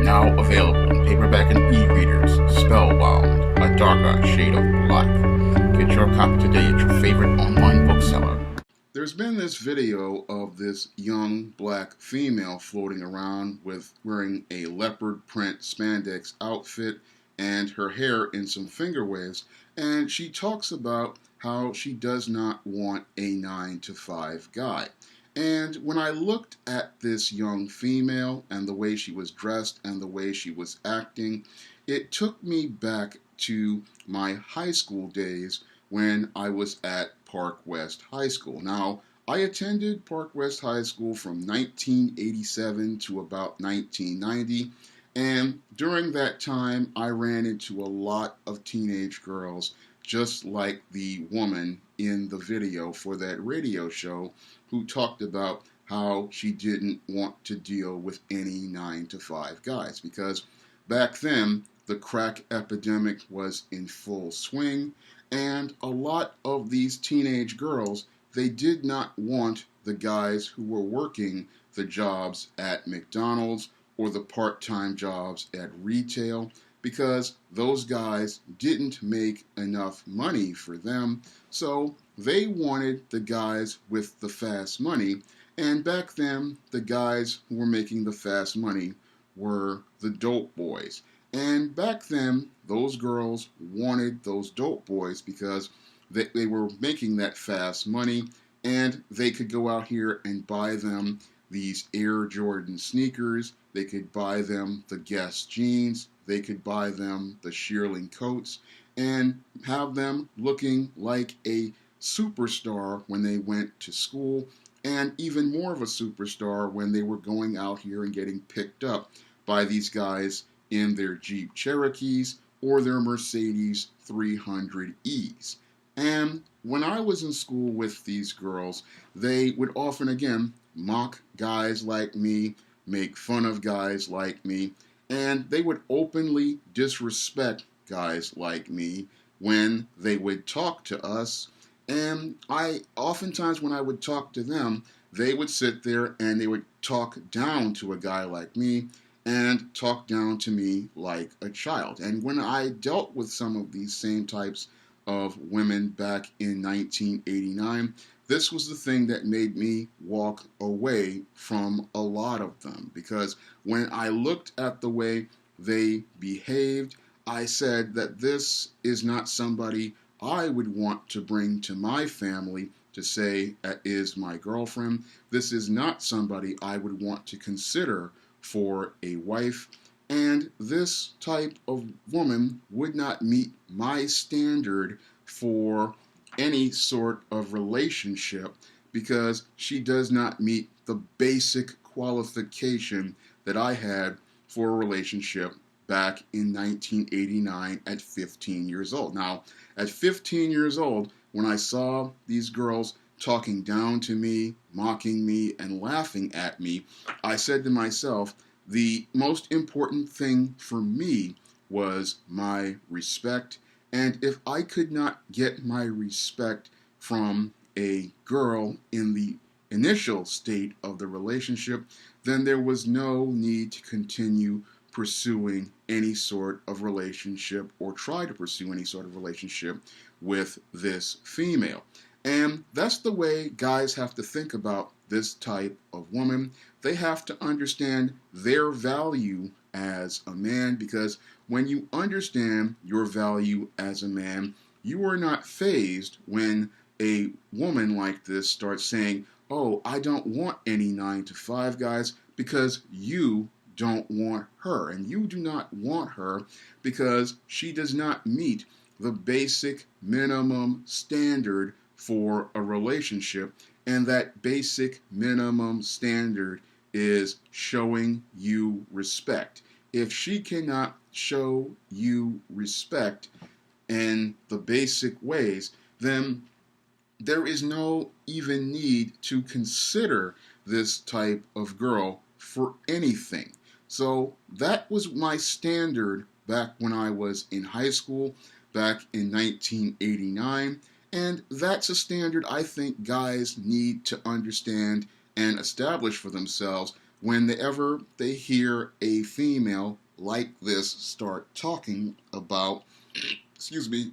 Now available in paperback and e-readers, Spellbound, A Darker Shade of Black. Get your copy today at your favorite online bookseller. There's been this video of this young black female floating around with wearing a leopard print spandex outfit and her hair in some finger waves, and she talks about how she does not want a 9-to-5 guy. And when I looked at this young female and the way she was dressed and the way she was acting, it took me back to my high school days when I was at Park West High School. Now, I attended Park West High School from 1987 to about 1990, and during that time, I ran into a lot of teenage girls, just like the woman in the video for that radio show who talked about how she didn't want to deal with any 9-to-5 guys, because back then the crack epidemic was in full swing, and a lot of these teenage girls, they did not want the guys who were working the jobs at McDonald's or the part-time jobs at retail, because those guys didn't make enough money for them, so they wanted the guys with the fast money. And back then, the guys who were making the fast money were the dope boys. And back then, those girls wanted those dope boys because they were making that fast money, and they could go out here and buy them these Air Jordan sneakers, they could buy them the Guess jeans, they could buy them the shearling coats, and have them looking like a superstar when they went to school, and even more of a superstar when they were going out here and getting picked up by these guys in their Jeep Cherokees or their Mercedes 300Es. And when I was in school with these girls, they would often, again, mock guys like me, make fun of guys like me, and they would openly disrespect guys like me when they would talk to us. And oftentimes when I would talk to them, they would sit there and they would talk down to a guy like me and talk down to me like a child. And when I dealt with some of these same types of women back in 1989, this was the thing that made me walk away from a lot of them, because when I looked at the way they behaved, I said that this is not somebody I would want to bring to my family to say is my girlfriend. This is not somebody I would want to consider for a wife. And this type of woman would not meet my standard for any sort of relationship, because she does not meet the basic qualification that I had for a relationship back in 1989 at 15 years old. Now, at 15 years old, when I saw these girls talking down to me, mocking me, and laughing at me, I said to myself, the most important thing for me was my respect. And if I could not get my respect from a girl in the initial state of the relationship, then there was no need to continue pursuing any sort of relationship or try to pursue any sort of relationship with this female. And that's the way guys have to think about this type of woman. They have to understand their value as a man, because when you understand your value as a man, you are not fazed when a woman like this starts saying, oh, I don't want any 9-to-5 guys, because you don't want her. And you do not want her because she does not meet the basic minimum standard for a relationship. And that basic minimum standard is showing you respect. If she cannot show you respect in the basic ways, then there is no even need to consider this type of girl for anything. So that was my standard back when I was in high school, back in 1989. And that's a standard I think guys need to understand and establish for themselves whenever they hear a female like this start talking about,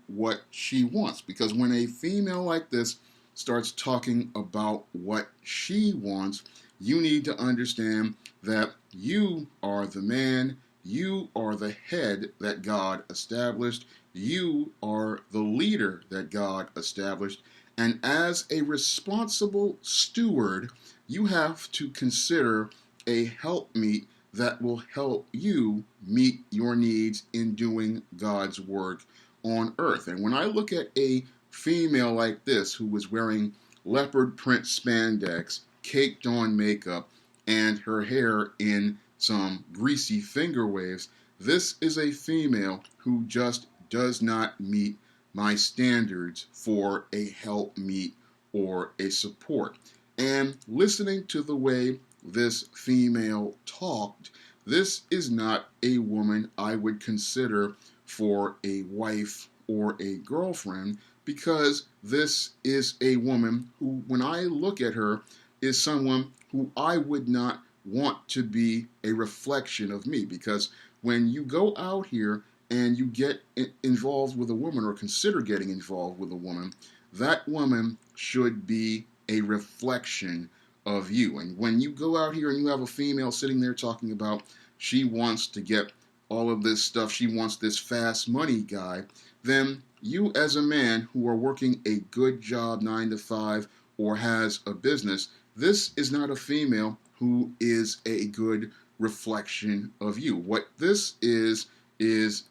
what she wants. Because when a female like this starts talking about what she wants, you need to understand that you are the man, you are the head that God established, you are the leader that God established, and as a responsible steward, you have to consider a helpmeet that will help you meet your needs in doing God's work on earth. And when I look at a female like this who was wearing leopard print spandex, caked on makeup, and her hair in some greasy finger waves, this is a female who just does not meet my standards for a helpmeet or a support. And listening to the way this female talked, this is not a woman I would consider for a wife or a girlfriend, because this is a woman who, when I look at her, is someone who I would not want to be a reflection of me. Because when you go out here and you get involved with a woman or consider getting involved with a woman, that woman should be a reflection of you. And when you go out here and you have a female sitting there talking about she wants to get all of this stuff, she wants this fast money guy, then you as a man who are working a good job 9 to 5 or has a business, this is not a female who is a good reflection of you. What this is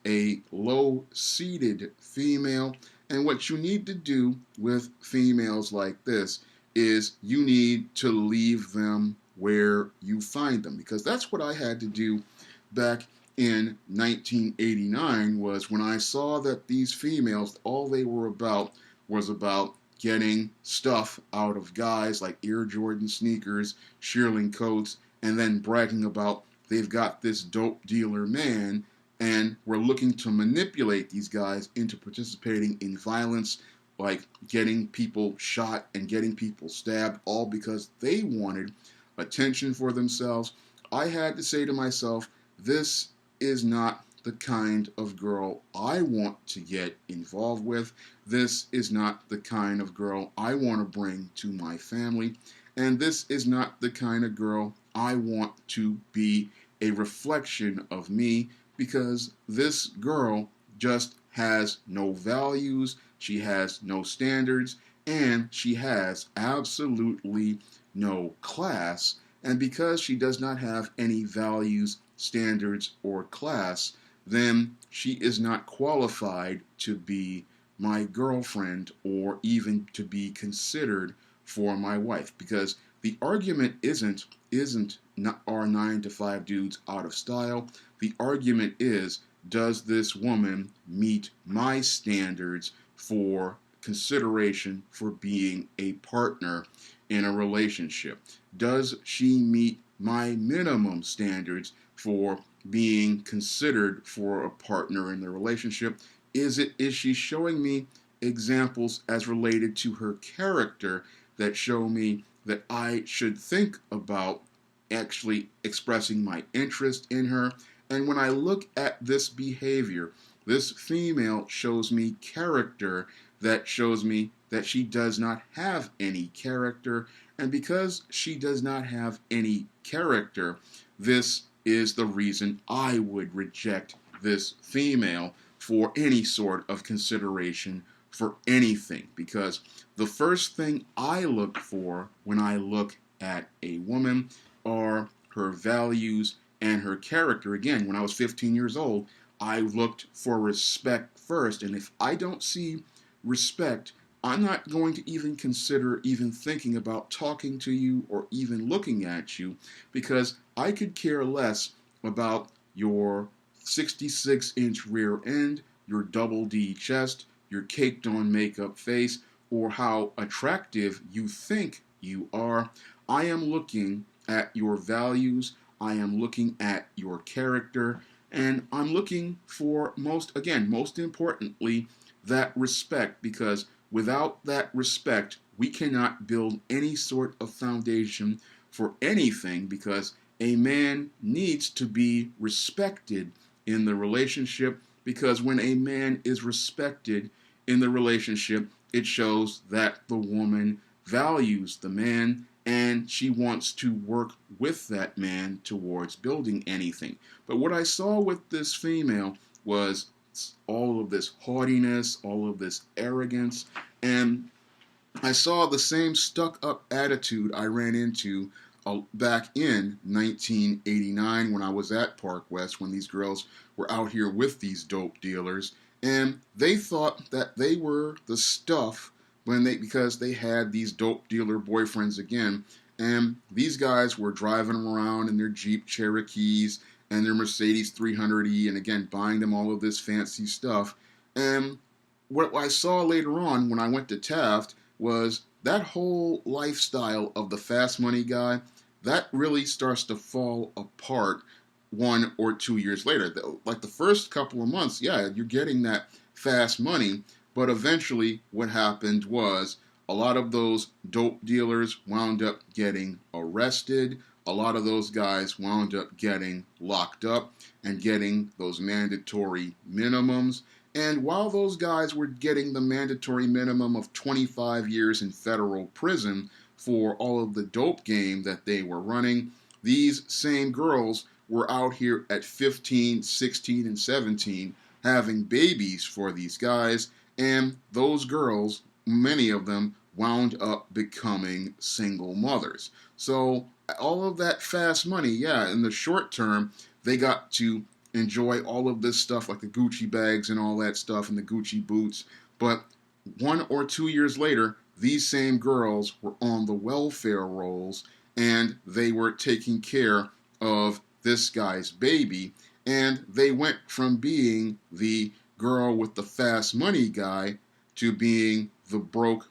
a low-seated female, and what you need to do with females like this is you need to leave them where you find them, because that's what I had to do back in 1989, was when I saw that these females, all they were about was about getting stuff out of guys like Air Jordan sneakers, shearling coats, and then bragging about they've got this dope dealer man, and we're looking to manipulate these guys into participating in violence, like getting people shot and getting people stabbed, all because they wanted attention for themselves. I had to say to myself, this is not the kind of girl I want to get involved with. This is not the kind of girl I want to bring to my family. And this is not the kind of girl I want to be a reflection of me, because this girl just has no values, she has no standards, and she has absolutely no class. And because she does not have any values, standards, or class, then she is not qualified to be my girlfriend or even to be considered for my wife. Because the argument isn't not our 9 to 5 dudes out of style. The argument is, does this woman meet my standards for consideration for being a partner in a relationship? Does she meet my minimum standards for being considered for a partner in the relationship? Is she showing me examples as related to her character that show me that I should think about actually expressing my interest in her? And when I look at this behavior, this female shows me character that shows me that she does not have any character. And because she does not have any character, this is the reason I would reject this female for any sort of consideration for anything. Because the first thing I look for when I look at a woman are her values and her character. Again, when I was 15 years old, I looked for respect first. And if I don't see respect, I'm not going to even consider even thinking about talking to you or even looking at you, because I could care less about your 66-inch rear end, your double D chest, your caked on makeup face, or how attractive you think you are. I am looking at your values, I am looking at your character, and I'm looking for most importantly, that respect, because without that respect, we cannot build any sort of foundation for anything, because a man needs to be respected in the relationship, because when a man is respected in the relationship, it shows that the woman values the man and she wants to work with that man towards building anything. But what I saw with this female was all of this haughtiness, all of this arrogance, and I saw the same stuck-up attitude I ran into back in 1989 when I was at Park West, when these girls were out here with these dope dealers, and they thought that they were the stuff because they had these dope dealer boyfriends again, and these guys were driving them around in their Jeep Cherokees and their Mercedes 300E, and again buying them all of this fancy stuff. And what I saw later on when I went to Taft was that whole lifestyle of the fast money guy, that really starts to fall apart 1 or 2 years later. Like the first couple of months, yeah, you're getting that fast money, but eventually what happened was a lot of those dope dealers wound up getting arrested. A lot of those guys wound up getting locked up and getting those mandatory minimums. And while those guys were getting the mandatory minimum of 25 years in federal prison for all of the dope game that they were running, these same girls were out here at 15, 16, and 17 having babies for these guys, and those girls, many of them, wound up becoming single mothers. So all of that fast money, yeah, in the short term, they got to enjoy all of this stuff like the Gucci bags and all that stuff and the Gucci boots. But 1 or 2 years later, these same girls were on the welfare rolls and they were taking care of this guy's baby. And they went from being the girl with the fast money guy to being the broke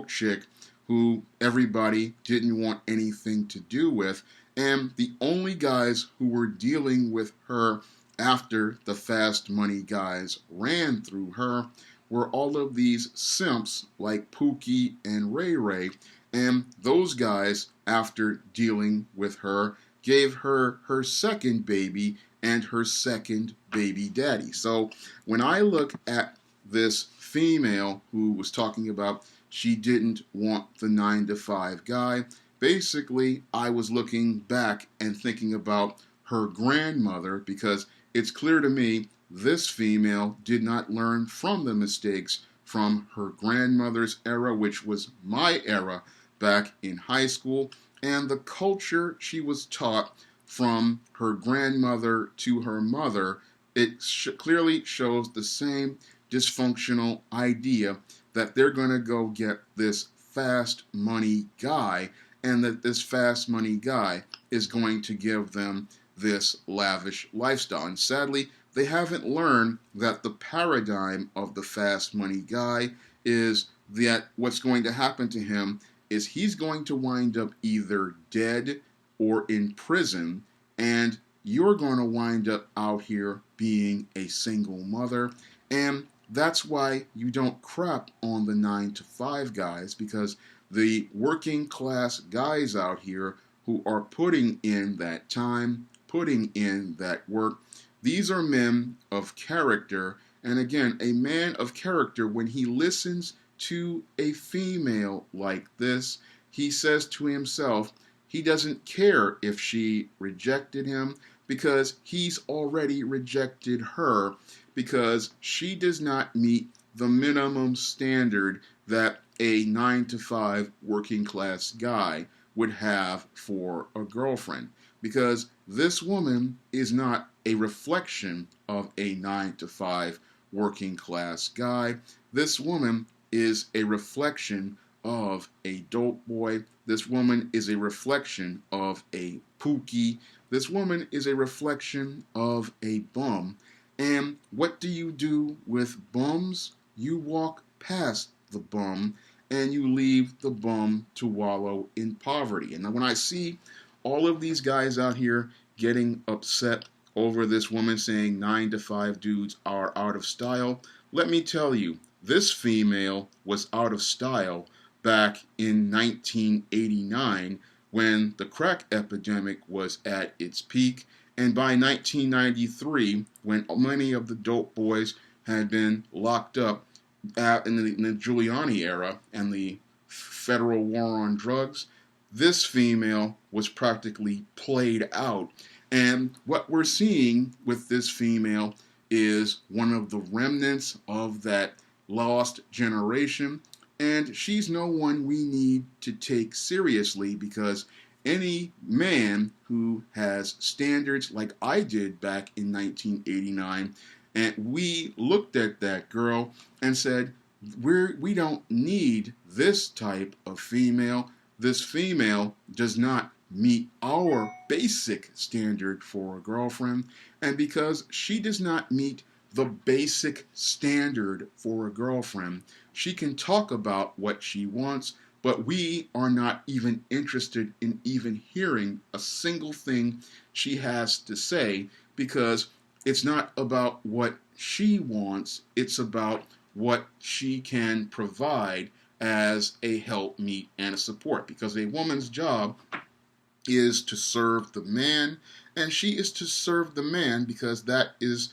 chick who everybody didn't want anything to do with. And the only guys who were dealing with her after the fast money guys ran through her were all of these simps like Pookie and Ray Ray. And those guys, after dealing with her, gave her her second baby and her second baby daddy. So when I look at this female who was talking about she didn't want the 9-to-5 guy, basically I was looking back and thinking about her grandmother, because it's clear to me this female did not learn from the mistakes from her grandmother's era, which was my era back in high school, and the culture she was taught from her grandmother to her mother. It clearly shows the same dysfunctional idea that they're going to go get this fast money guy, and that this fast money guy is going to give them this lavish lifestyle. And sadly, they haven't learned that the paradigm of the fast money guy is that what's going to happen to him is he's going to wind up either dead or in prison, and you're going to wind up out here being a single mother. And that's why you don't crap on the 9-to-5 guys, because the working class guys out here who are putting in that time, putting in that work, these are men of character. And again, a man of character, when he listens to a female like this, he says to himself, he doesn't care if she rejected him, because he's already rejected her, because she does not meet the minimum standard that a 9-to-5 working class guy would have for a girlfriend. Because this woman is not a reflection of a 9-to-5 working class guy. This woman is a reflection of a dope boy. This woman is a reflection of a Pookie. This woman is a reflection of a bum. And what do you do with bums? You walk past the bum and you leave the bum to wallow in poverty. And when I see all of these guys out here getting upset over this woman saying 9-to-5 dudes are out of style, let me tell you, this female was out of style back in 1989 when the crack epidemic was at its peak. And by 1993, when many of the dope boys had been locked up in the Giuliani era and the federal war on drugs, this female was practically played out. And what we're seeing with this female is one of the remnants of that lost generation. And she's no one we need to take seriously, because any man who has standards like I did back in 1989, and we looked at that girl and said, we don't need this type of female. This female does not meet our basic standard for a girlfriend. And because she does not meet the basic standard for a girlfriend, she can talk about what she wants, but we are not even interested in even hearing a single thing she has to say, because it's not about what she wants, it's about what she can provide as a helpmeet and a support. Because a woman's job is to serve the man, and she is to serve the man because that is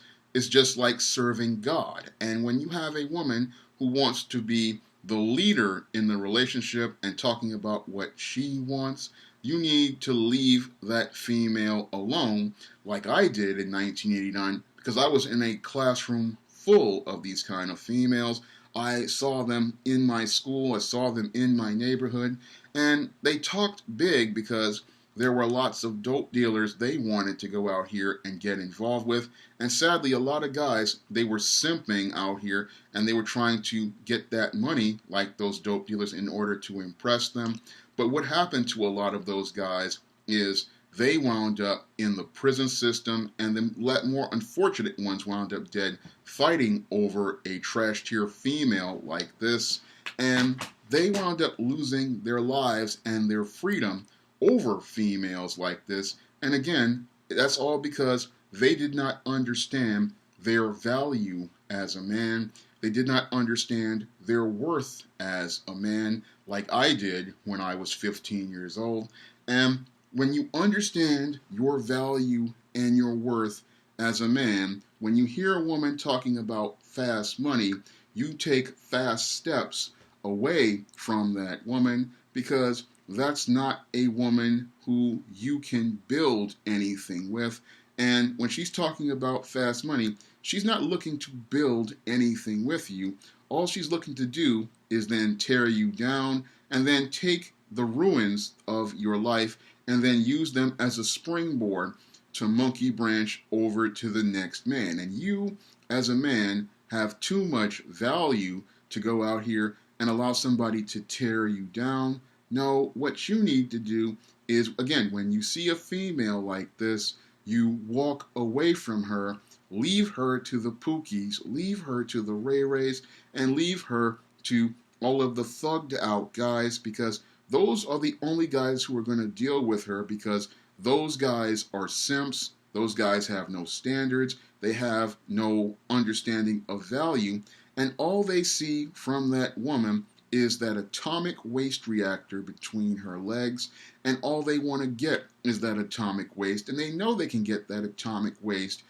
just like serving God. And when you have a woman who wants to be the leader in the relationship and talking about what she wants, you need to leave that female alone, like I did in 1989, because I was in a classroom full of these kind of females. I saw them in my school, I saw them in my neighborhood, and they talked big because there were lots of dope dealers they wanted to go out here and get involved with. And sadly, a lot of guys, they were simping out here and they were trying to get that money like those dope dealers in order to impress them. But what happened to a lot of those guys is they wound up in the prison system, and the more unfortunate ones wound up dead fighting over a trash tier female like this. And they wound up losing their lives and their freedom over females like this. And again, that's all because they did not understand their value as a man. They did not understand their worth as a man like I did when I was 15 years old. And when you understand your value and your worth as a man, when you hear a woman talking about fast money, you take fast steps away from that woman, because that's not a woman who you can build anything with. And when she's talking about fast money, she's not looking to build anything with you. All she's looking to do is then tear you down and then take the ruins of your life and then use them as a springboard to monkey branch over to the next man. And you, as a man, have too much value to go out here and allow somebody to tear you down. No, what you need to do is, again, when you see a female like this, you walk away from her, leave her to the Pookies, leave her to the Ray Rays, and leave her to all of the thugged out guys, because those are the only guys who are going to deal with her, because those guys are simps, those guys have no standards, they have no understanding of value, and all they see from that woman is that atomic waste reactor between her legs, and all they want to get is that atomic waste, and they know they can get that atomic waste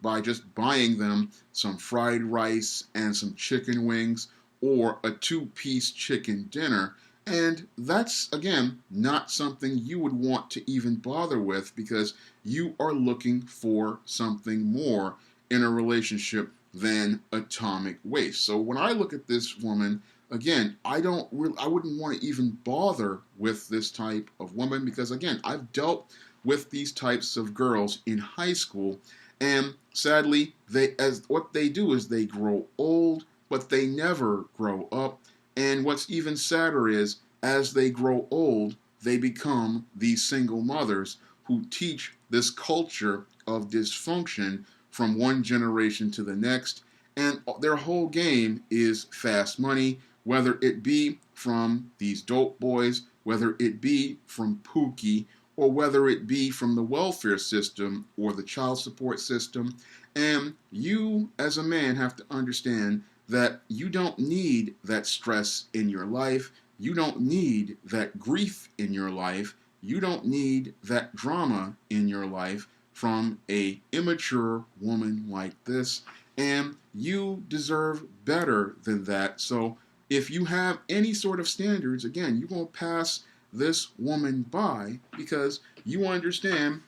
by just buying them some fried rice and some chicken wings or a 2-piece chicken dinner. And that's, again, not something you would want to even bother with, because you are looking for something more in a relationship than atomic waste. So when I look at this woman, again, I wouldn't want to even bother with this type of woman, because again, I've dealt with these types of girls in high school, and sadly, what they do is they grow old, but they never grow up. And what's even sadder is, as they grow old, they become these single mothers who teach this culture of dysfunction from one generation to the next, and their whole game is fast money, whether it be from these dope boys, whether it be from Pookie, or whether it be from the welfare system or the child support system. And you, as a man, have to understand that you don't need that stress in your life. You don't need that grief in your life. you don't need that drama in your life from a immature woman like this, and you deserve better than that. So if you have any sort of standards, again, you're going to pass this woman by because you understand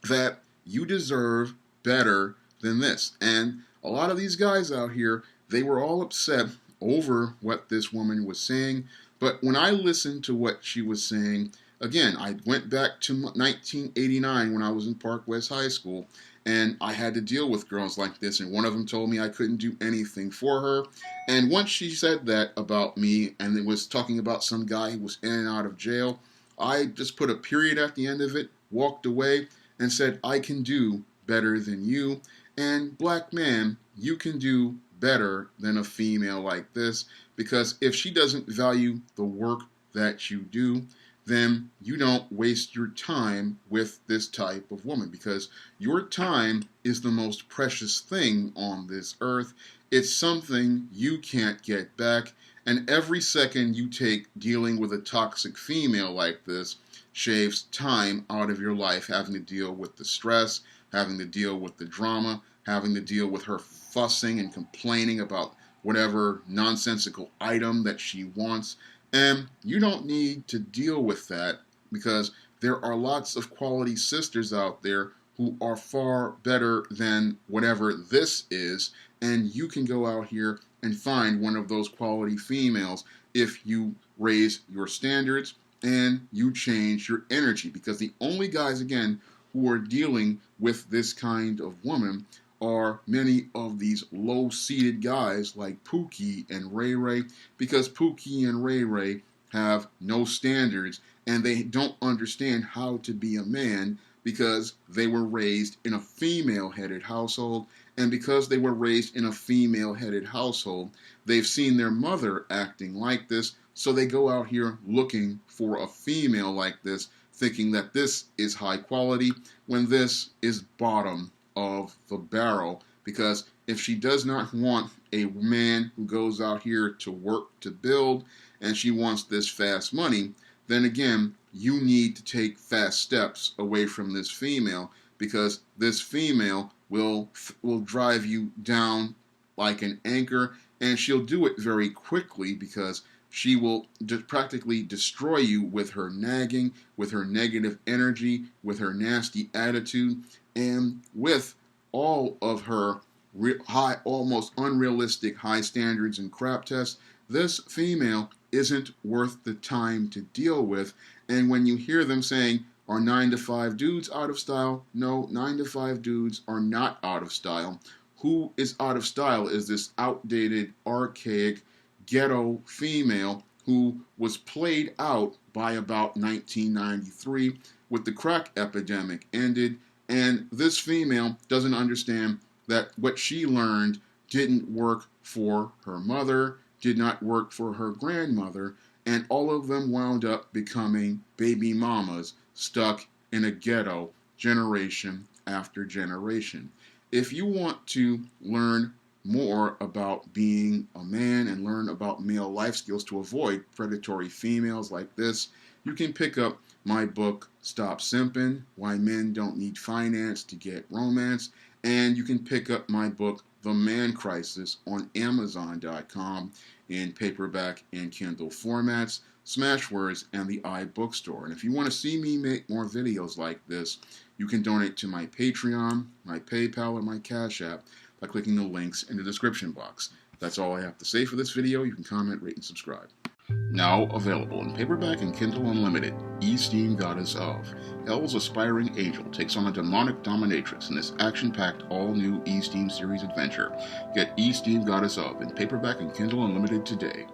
that you deserve better than this. And a lot of these guys out here, they were all upset over what this woman was saying. But when I listened to what she was saying, again, I went back to 1989 when I was in Park West High School, and I had to deal with girls like this, and one of them told me I couldn't do anything for her. And once she said that about me, and it was talking about some guy who was in and out of jail, I just put a period at the end of it, walked away, and said, I can do better than you. And black man, you can do better than a female like this, because if she doesn't value the work that you do, then you don't waste your time with this type of woman, because your time is the most precious thing on this earth. It's something you can't get back, and every second you take dealing with a toxic female like this shaves time out of your life, having to deal with the stress, having to deal with the drama, having to deal with her fussing and complaining about whatever nonsensical item that she wants. And you don't need to deal with that, because there are lots of quality sisters out there who are far better than whatever this is, and you can go out here and find one of those quality females if you raise your standards and you change your energy. Because the only guys, again, who are dealing with this kind of woman are many of these low-seated guys like Pookie and Ray Ray, because Pookie and Ray Ray have no standards and they don't understand how to be a man, because they were raised in a female-headed household, and because they were raised in a female-headed household, they've seen their mother acting like this, so they go out here looking for a female like this, thinking that this is high quality, when this is bottom of the barrel. Because if she does not want a man who goes out here to work to build, and she wants this fast money, then again, you need to take fast steps away from this female, because this female will drive you down like an anchor, and she'll do it very quickly, because she will practically destroy you with her nagging, with her negative energy, with her nasty attitude, and with all of her high, almost unrealistic high standards and crap tests. This female isn't worth the time to deal with. And when you hear them saying, are 9-to-5 dudes out of style? No, 9-to-5 dudes are not out of style. Who is out of style is this outdated, archaic, ghetto female who was played out by about 1993 with the crack epidemic ended, and this female doesn't understand that what she learned didn't work for her mother, did not work for her grandmother, and all of them wound up becoming baby mamas stuck in a ghetto generation after generation. If you want to learn more about being a man and learn about male life skills to avoid predatory females like this, you can pick up my book, Stop Simping, Why Men Don't Need Finance to Get Romance, and you can pick up my book, The Man Crisis, on Amazon.com in paperback and Kindle formats, Smashwords, and the iBookstore. And if you want to see me make more videos like this, you can donate to my Patreon, my PayPal, or my Cash App by clicking the links in the description box. That's all I have to say for this video. You can comment, rate, and subscribe. Now available in paperback and Kindle Unlimited, Esteemed Goddess of. Hell's aspiring angel takes on a demonic dominatrix in this action-packed all-new Esteemed series adventure. Get Esteemed Goddess of in paperback and Kindle Unlimited today.